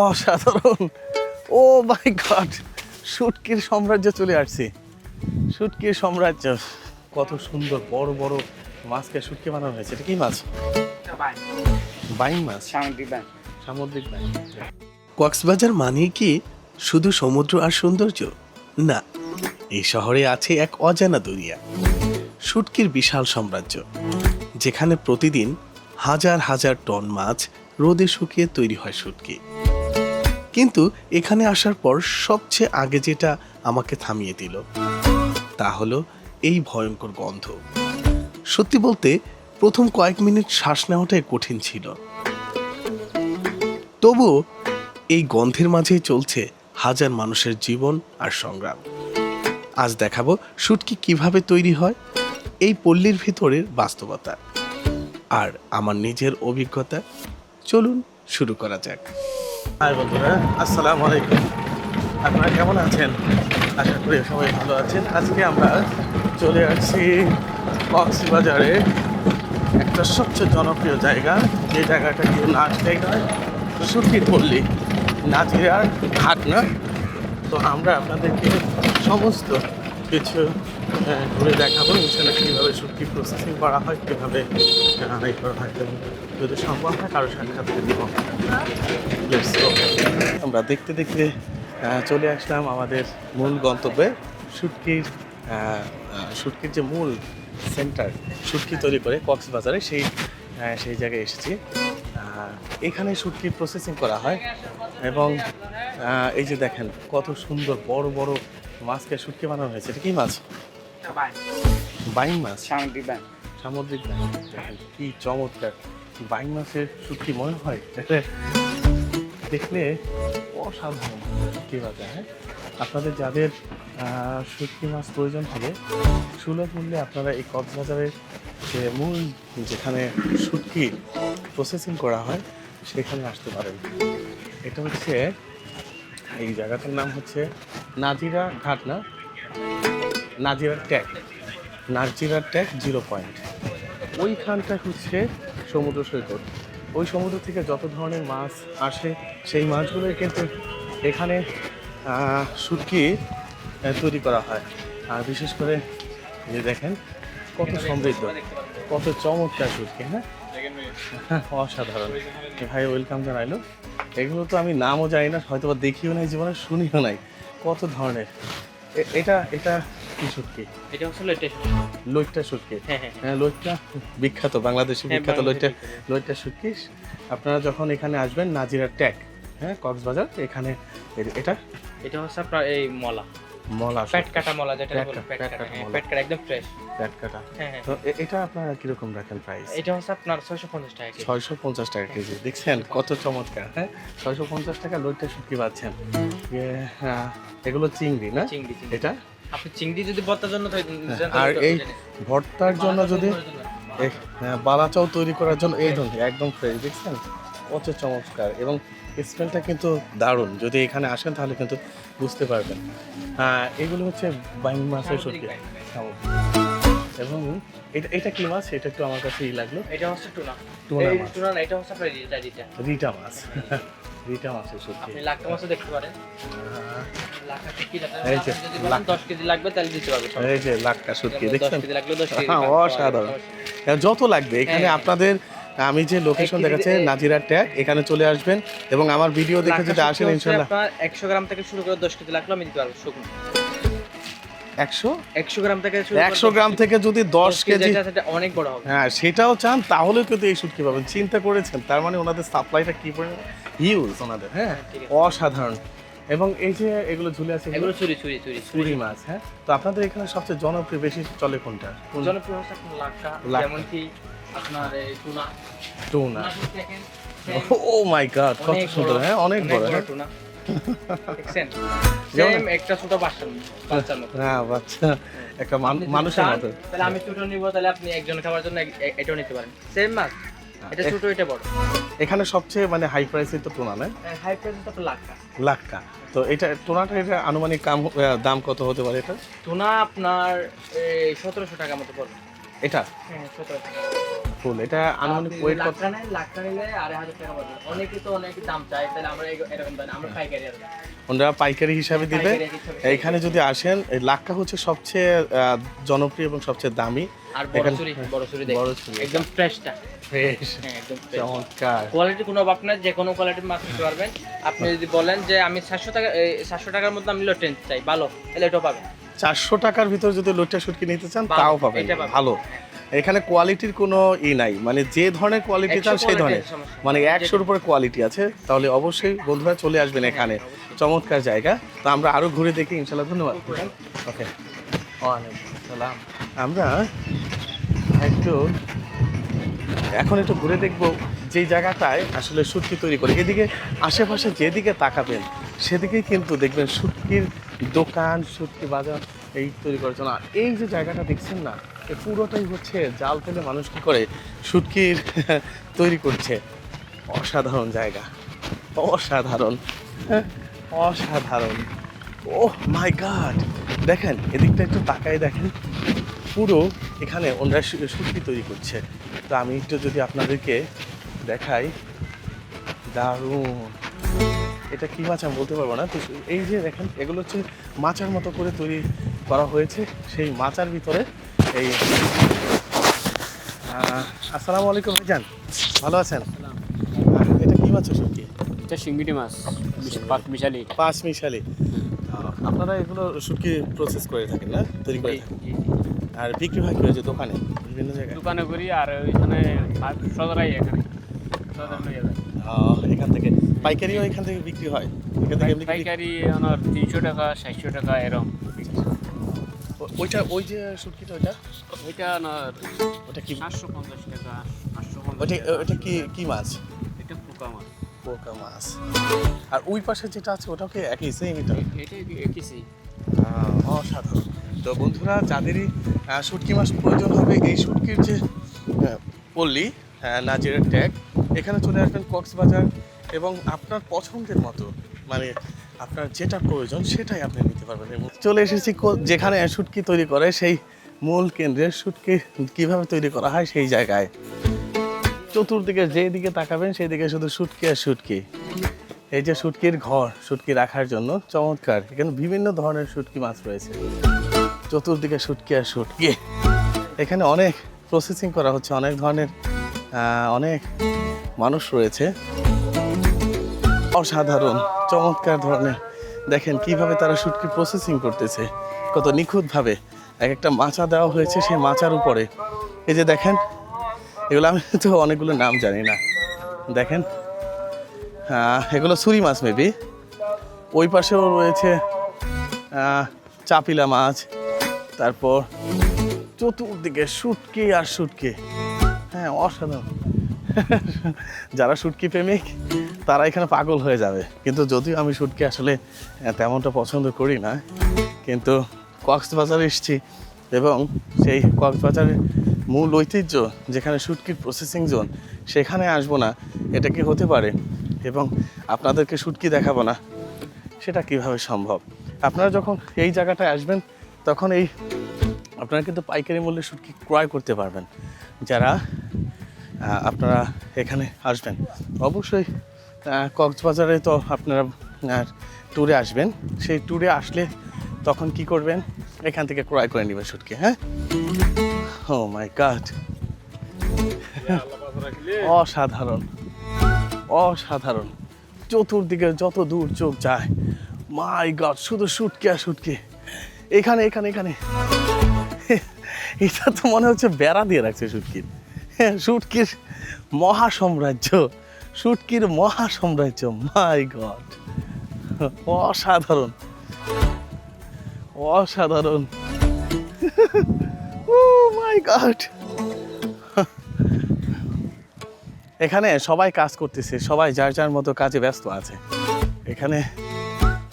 অসাধারণ। ও মাই গড, শুটকির সাম্রাজ্য চলে আসছে। শুটকির সাম্রাজ্য, কত সুন্দর বড় বড় মাছকে শুটকি বানানো হয়েছে। এটা কি মাছ? বাইং মাছ, সামুদ্রিক বাইং। কক্সবাজার মানে কি শুধু সমুদ্র আর সৌন্দর্য? না, এই শহরে আছে এক অজানা দুনিয়া, শুটকির বিশাল সাম্রাজ্য, যেখানে প্রতিদিন হাজার হাজার টন মাছ রোদে শুকিয়ে তৈরি হয় শুটকি। কিন্তু এখানে আসার পর সবচেয়ে আগে যেটা আমাকে থামিয়ে দিল তা হলো এই ভয়ঙ্কর গন্ধ। সত্যি বলতে প্রথম কয়েক মিনিট শ্বাস নেওয়াটাই কঠিন ছিল, তবুও এই গন্ধের মাঝেই চলছে হাজার মানুষের জীবন আর সংগ্রাম। আজ দেখাবো শুটকি কিভাবে তৈরি হয়, এই পল্লীর ভিতরের বাস্তবতা আর আমার নিজের অভিজ্ঞতা। চলুন শুরু করা যাক। হাই বন্ধুরা, আসসালামু আলাইকুম। আপনারা কেমন আছেন? আশা করি সবাই ভালো আছেন। আজকে আমরা চলে আসছি কক্সবাজারে একটা সবচেয়ে জনপ্রিয় জায়গা, যে জায়গাটা কি না আসলেই নয়, শুটকির পল্লী, নাজিরার ঘাট না। তো আমরা আপনাদেরকে সমস্ত কিছু ঘুরে দেখাবো, ইনশাল্লাহ কীভাবে শুটকি প্রসেসিং করা হয়, কীভাবে রান্নাই করা হয়, এবং যদি সম্ভব হয় কারো সাক্ষাৎ দেব। আমরা দেখতে দেখতে চলে আসলাম আমাদের মূল গন্তব্যে, শুটকির শুটকির যে মূল সেন্টার শুটকি তৈরি করে কক্সবাজারে, সেই জায়গায় এসেছি। এখানে শুটকি প্রসেসিং করা হয় এবং এই যে দেখেন কত সুন্দর বড় বড় মাছকে শুটকি বানানো হয়েছে। এটা কি মাছ? বাইং মাছ, সামুদ্রিক বাইং। দেখেন কি চমৎকার বাইং মাছের শুটকি মনে হয়, দেখলে অসাধারণ শুটকি বাজা। হ্যাঁ, আপনাদের যাদের শুটকি মাছ প্রয়োজন হবে সুলভ মূল্যে আপনারা এই কক্সবাজারের যে মূল যেখানে শুটকি প্রসেসিং করা হয় সেখানে আসতে পারেন। এটা হচ্ছে, এই জায়গাটার নাম হচ্ছে নাজিরা ঘাট না, নাজিরার ট্যাগ, নাজিরার ট্যাগ 0 পয়েন্ট। ওইখানটা হচ্ছে সমুদ্র সৈকত। ওই সমুদ্র থেকে যত ধরনের মাছ আসে সেই মাছগুলোই কিন্তু এখানে শুটকি তৈরি করা হয়। আর বিশেষ করে যে দেখেন কত সমৃদ্ধ, কত চমৎকার শুটকি। হ্যাঁ, অসাধারণ। ভাই ওয়েলকাম জানাইলো। এগুলো তো আমি নামও জানি না, হয়তো বা দেখিও নাই জীবনে, শুনিও নাই। কত ধরনের। এটা এটা কি শুটকি? এটা হচ্ছে লইট্টা শুটকি। হ্যাঁ, লইট্টা বিখ্যাত, বাংলাদেশে বিখ্যাত লইট্টা শুটকি। আপনারা যখন এখানে আসবেন নাজিরা ট্যাগ, হ্যাঁ, কক্সবাজার, এখানে এটা হচ্ছে আপনার এই মলা পেট কাটা মলা, যেটা বলে পেট কাটা একদম ফ্রেশ পেট কাটা। তো এটা আপনারা কিরকম রাখেন প্রাইস? এটা হচ্ছে আপনার 650 টাকা কেজি। 650 টাকা কেজি। দেখছেন কত চমৎকার। হ্যাঁ, 650 টাকা লইট্টা শুটকি পাচ্ছেন। এগুলো চিংড়ি না? চিংড়ি। এটা আপনি চিংড়ি যদি ভর্তার জন্য আর এই ভর্তার জন্য যদি বালাচাও তৈরি করার জন্য এই ধরনের একদম ফ্রেশ। দেখছেন কত চমৎকার, এবং স্মেলটা কিন্তু দারুণ। যদি এখানে আসেন তাহলে কিন্তু বুঝতে পারবেন। এগুলো হচ্ছে বাইং মাছের শুটকি। এবং এটা কি মাছ? এটা একটু আমার কাছে লাগলো। এটা হচ্ছে টুনা মাছ। টুনা না, এটা হচ্ছে আপনার রিটা মাছ। রিটা মাছের শুটকি। আপনি লাক্কা মাছও দেখতে পারেন। লাক্কাটা কি এই যে যদি 10 কেজি লাগবে তাহলে দিতে পারবে। এই যে লাক্কা শুটকি দেখছেন, 10 কেজি লাগলে 10 কেজি। অসাধারণ। যত লাগবে এখানে আপনাদের, আমি যে লোকেশন দেখাচ্ছি নাজিরা ট্যাগ, এখানে চলে আসবেন এবং আমার ভিডিও দেখে যদি আসেন ইনশাআল্লাহ। আপনার 100 গ্রাম থেকে শুরু করে 10 কেজি লাগলে আমি দিতে পারবো শুকনো। 100 গ্রাম থেকে 100 গ্রাম থেকে যদি 10 কেজি, সেটা অনেক বড় হবে। হ্যাঁ সেটাও চান তাহলে কিন্তু এই শুটকি পাবেন। চিন্তা করেছেন, তার মানে ওনাদের সাপ্লাইটা কি পরিমাণ হিউজ ওনাদের। হ্যাঁ, অসাধারণ। এবং এই যে এগুলো ঝুলে আছে, এগুলো চুরি মাছ। হ্যাঁ, তো আপনাদের এখানে সবচেয়ে জনপ্রিয় বেশি চলে কোনটা? জনপ্রিয় হচ্ছে আপনার লাক্কা, যেমন কি আপনার এই টুনা। ও মাই গড, কত সুন্দর। হ্যাঁ, অনেক বড় টুনা। দেখছেন সেম একটা ছোট বাচ্চার মতো। হ্যাঁ, বাচ্চা একটা মানুষের মতো। তাহলে আমি ছোট নিব, তাহলে আপনি একজন খাবার জন্য এটাও নিতে পারেন। সেম মাছ, এটা ছোট এটা বড়। এখানে সবচেয়ে মানে হাই প্রাইসে তো টুনা, না? হাই প্রাইস তো লাক্কা। তো এটা টুনাটা, এটা আনুমানিক দাম কত হতে পারে? এটা টুনা আপনার 1700 টাকা মতো পড়বে। এটা হ্যাঁ, ছোট। ফুল, এটা আনুমানিক ওয়েট কত? লাখটা নিলে 2,500 টাকা পড়বে। অনেকে তো অনেক দাম চায়, তাহলে আমরা এরকম দেন, আমরা পাইকারি আর দেন। ওনারা পাইকারি হিসাবে দিবে। পাইকারি হিসাবে। এইখানে যদি আসেন, এই লাক্কা হচ্ছে সবচেয়ে জনপ্রিয় এবং সবচেয়ে দামি। আর বড় ছুরি দেখেন। বড় ছুরি একদম ফ্রেশটা। ফ্রেশ, হ্যাঁ, একদম ফ্রেশ। চমৎকার। কোয়ালিটি কোনো অভাব নাই, যে কোনো কোয়ালিটির মাছ নিতে পারবেন। আপনি যদি বলেন যে আমি 700 টাকা 700 টাকার মধ্যে আমি লোটেন চাই ভালো, তাহলে এটাও পাবেন। 400 টাকার ভিতর যদি লোটে শুটকি নিতে চান ভালো, তাও পাবেন, এটা পাবেন। ভালো। এখানে কোয়ালিটির কোনো নাই, মানে যে ধরনের কোয়ালিটি চান সেই ধরনের, মানে 100-এর উপরে কোয়ালিটি আছে। তাহলে অবশ্যই বন্ধুরা চলে আসবেন এখানে, চমৎকার জায়গা। তো আমরা আরো ঘুরে দেখি ইনশাল্লাহ। ধন্যবাদ। ওকে, ওয়ালাইকুম আসসালাম। আমরা এখন একটু ঘুরে দেখব যেই জায়গাটায় আসলে শুটকি তৈরি করে। এদিকে আশেপাশে যেদিকে তাকাবেন সেদিকেই কিন্তু দেখবেন শুটকির দোকান, শুটকি বাজার এই তৈরি করার জন্য। আর এই যে জায়গাটা দেখছেন না, এই পুরোটাই হচ্ছে জাল ফেলে মানুষ কী করে শুটকির তৈরি করছে। অসাধারণ জায়গা, অসাধারণ, অসাধারণ। ওহ মাই গড, দেখেন এদিকটা একটু তাকায় দেখেন, পুরো এখানে ওনারা শুটকি তৈরি করছে। তো আমি একটু যদি আপনাদেরকে দেখাই, দারুণ। এটা কি মাছ আমি বলতে পারবো না। তো এই যে দেখেন, এগুলো হচ্ছে মাচার মতো করে তৈরি করা হয়েছে। সেই মাচার ভিতরে এই আসসালামু আলাইকুম ভাইজান, ভালো আছেন? এটা কি মাছ শুটকি? এটা শিঙ্গিটি মাছ, পাঁচ মিশালি। পাঁচ মিশালি। আপনারা এগুলো শুটকি প্রসেস করে থাকেন না, তৈরি করে থাকেন? আর বিক্রি হয় কি হয়েছে দোকানে, বিভিন্ন জায়গায়? দোকানে করি, আর ওইখানে সদরাই এখানে সদর লইয়া যায়। এখান থেকে পাইকারিও এখান থেকে বিক্রি হয়? এখান থেকে এমনি পাইকারি আমার 300 টাকা 700 টাকা এরকম। ওইটা, ওই যে শুটকিটা, ওইটা ওইটা আমার ওটা কি? 750 টাকা 850 ওইটা টাকা। ওইটা কি মাছ? এটা পোকা মাছ। পোকা মাছ। আর ওই পাশে যেটা আছে ওটাও কি একই সেম? এটা এটা কিছুই। অসাধারণ। তো বন্ধুরা, যাদেরই শুটকি মাছ প্রয়োজন হবে, এই শুটকির যে পল্লী নাজিরের ট্যাগ, এখানে চলে আসবেন কক্সবাজার, এবং আপনার পছন্দের মতো, মানে আপনার যেটা প্রয়োজন সেটাই আপনি নিতে পারবেন। এবং চলে এসেছি যেখানে শুটকি তৈরি করে সেই মূল কেন্দ্রের, শুটকি কীভাবে তৈরি করা হয় সেই জায়গায়। চতুর্দিকে যেদিকে তাকাবেন সেদিকে শুধু শুটকি আর শুটকি। এই যে শুটকির ঘর, শুটকি রাখার জন্য চমৎকার। এখানে বিভিন্ন ধরনের শুটকি মাছ রয়েছে, চতুর্দিকে শুটকি আর শুটকি। এখানে অনেক প্রসেসিং করা হচ্ছে, অনেক ধরনের অনেক মানুষ রয়েছে। অসাধারণ, চমৎকার ধরনের। দেখেন কিভাবে তারা শুটকি প্রসেসিং করতেছে, কত নিখুঁতভাবে। এক একটা মাচা দেওয়া হয়েছে, সেই মাচার উপরে এই যে দেখেন, এগুলো আমি তো অনেকগুলো নাম জানি না। দেখেন, এগুলো ছুরি মাছ মেবি। ওই পাশেও রয়েছে চাপিলা মাছ। তারপর চতুর্দিকে শুটকি আর শুটকি। হ্যাঁ, অসাধারণ। যারা শুটকি প্রেমিক তারা এখানে পাগল হয়ে যাবে। কিন্তু যদিও আমি শুটকি আসলে তেমনটা পছন্দ করি না, কিন্তু কক্সবাজারে এসেছি, এবং সেই কক্সবাজারের মূল ঐতিহ্য যেখানে শুটকির প্রসেসিং জোন, সেখানে আসবো না, এটা কি হতে পারে? এবং আপনাদেরকে শুটকি দেখাবো না, সেটা কিভাবে সম্ভব? আপনারা যখন এই জায়গাটায় আসবেন তখন আপনারা কিন্তু পাইকারি মূল্যে শুটকি ক্রয় করতে পারবেন। যারা আপনারা এখানে আসবেন, অবশ্যই কক্সবাজারে তো আপনারা ট্যুরে আসবেন। সেই ট্যুরে আসলে তখন কি করবেন? এখান থেকে ক্রয় করে নেবেন শুটকি। হ্যাঁ, ও মাই গড, অসাধারণ, অসাধারণ। চতুর্দিকে যত দূর চোখ যায়, মাই গড, শুধু শুটকি আর শুটকি। এখানে এখানে এখানে এটা তো মনে হচ্ছে বেড়া দিয়ে রাখছে শুটকির। শুটকির মহা সাম্রাজ্য, শুটকির মহা সাম্রাজ্য। মাই গড, অসাধারণ, অসাধারণ। ও মাই গড, এখানে সবাই কাজ করতেছে, সবাই যার যার মতো কাজে ব্যস্ত আছে। এখানে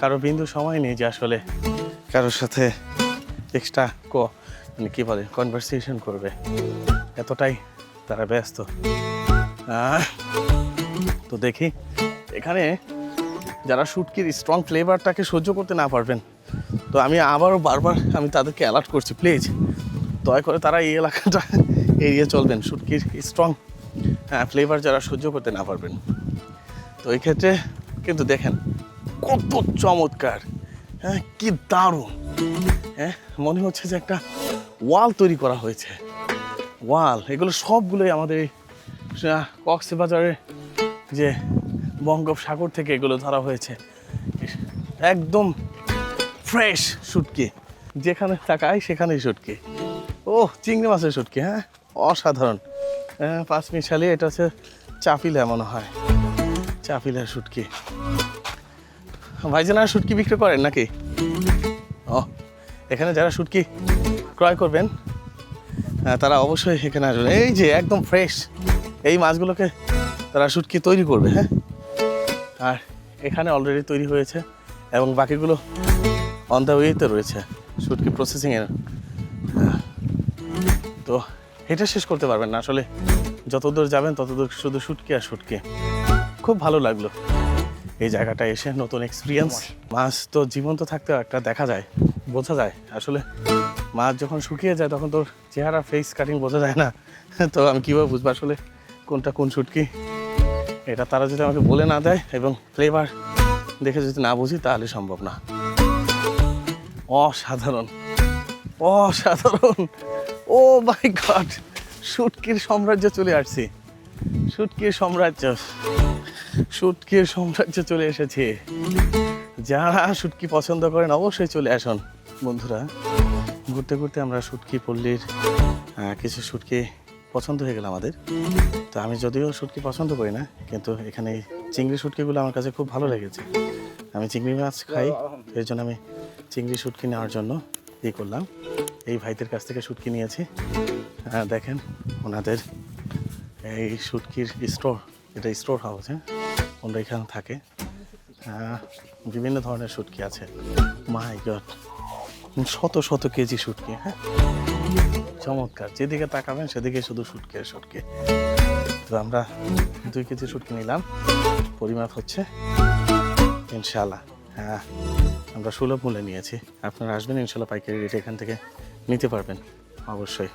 কারো বিন্দু সময় নেই যে আসলে কারোর সাথে এক্সট্রা মানে কী বলে কনভারসেশন করবে, এতটাই তারা ব্যস্ত। তো দেখি, এখানে যারা শুটকির স্ট্রং ফ্লেভারটাকে সহ্য করতে না পারবেন, তো আমি আবারও বারবার আমি তাদেরকে অ্যালার্ট করছি, প্লিজ দয়া করে তারা এই এলাকাটা এড়িয়ে চলবেন, শুটকির স্ট্রং ফ্লেভার যারা সহ্য করতে না পারবেন। তো এই ক্ষেত্রে কিন্তু দেখেন কত চমৎকার, হ্যাঁ কি দারুণ, হ্যাঁ মনে হচ্ছে যে একটা ওয়াল তৈরি করা হয়েছে, ওয়াল। এগুলো সবগুলোই আমাদের এই কক্সবাজারের যে বঙ্গোপসাগর থেকে এগুলো ধরা হয়েছে, একদম ফ্রেশ শুটকি, যেখানে তাকাই সেখানেই শুটকি। ও চিংড়ি মাছের শুটকি, হ্যাঁ অসাধারণ। হ্যাঁ 5 মিশালি, এটা হচ্ছে চাপিলা মনে হয়, চাপিলার শুটকি। ভাইজানারা শুটকি বিক্রি করেন নাকি? ও এখানে যারা শুটকি ক্রয় করবেন তারা অবশ্যই এখানে আসবেন। এই যে একদম ফ্রেশ এই মাছগুলোকে তারা শুটকি তৈরি করবে, হ্যাঁ। আর এখানে অলরেডি তৈরি হয়েছে এবং বাকিগুলো অন দ্য ওয়েতে রয়েছে শুটকি প্রসেসিংয়ের। তো এটা শেষ করতে পারবেন না আসলে, যতদূর যাবেন ততদূর শুধু শুটকি আর শুটকি। খুব ভালো লাগলো এই জায়গাটা এসে, নতুন এক্সপিরিয়েন্স। মাছ তো জীবন্ত থাকতেও একটা দেখা যায়, বোঝা যায় আসলে। মাছ যখন শুকিয়ে যায় তখন তোর চেহারা ফেস কাটিং বোঝা যায় না। তো আমি কীভাবে বুঝবো আসলে কোনটা কোন শুটকি? এটা তারা যদি আমাকে বলে না দেয় এবং ফ্লেভার দেখে যদি না বুঝি তাহলে সম্ভব না। অসাধারণ, অসাধারণ, ও মাই গড, শুটকির সাম্রাজ্য চলে আসছি, শুটকির সাম্রাজ্য, শুটকির সাম্রাজ্য চলে এসেছে। যারা শুটকি পছন্দ করেন অবশ্যই চলে আসুন বন্ধুরা। ঘুরতে ঘুরতে আমরা শুটকি পল্লীর কিছু শুটকি পছন্দ হয়ে গেল আমাদের। তো আমি যদিও শুটকি পছন্দ করি না, কিন্তু এখানে চিংড়ি শুটকিগুলো আমার কাছে খুব ভালো লেগেছে। আমি চিংড়ি মাছ খাই, এর জন্য আমি চিংড়ি শুটকি নেওয়ার জন্য করলাম। এই ভাইদের কাছ থেকে শুটকি নিয়েছি। দেখেন ওনাদের এই শুটকির স্টোর, এটা স্টোর হাউস, হ্যাঁ ওনারা এখানে থাকে। বিভিন্ন ধরনের শুটকি আছে, মাই গড শত শত কেজি শুটকি, হ্যাঁ চমৎকার। যেদিকে তাকাবেন সেদিকে শুধু শুটকি আর শুটকি। তো আমরা 2 কেজি শুটকি নিলাম, পরিমাপ হচ্ছে ইনশাল্লাহ। হ্যাঁ আমরা সুলভ মূল্যে নিয়েছি, আপনারা আসবেন ইনশাল্লাহ পাইকারি রেটে এখান থেকে নিতে পারবেন অবশ্যই।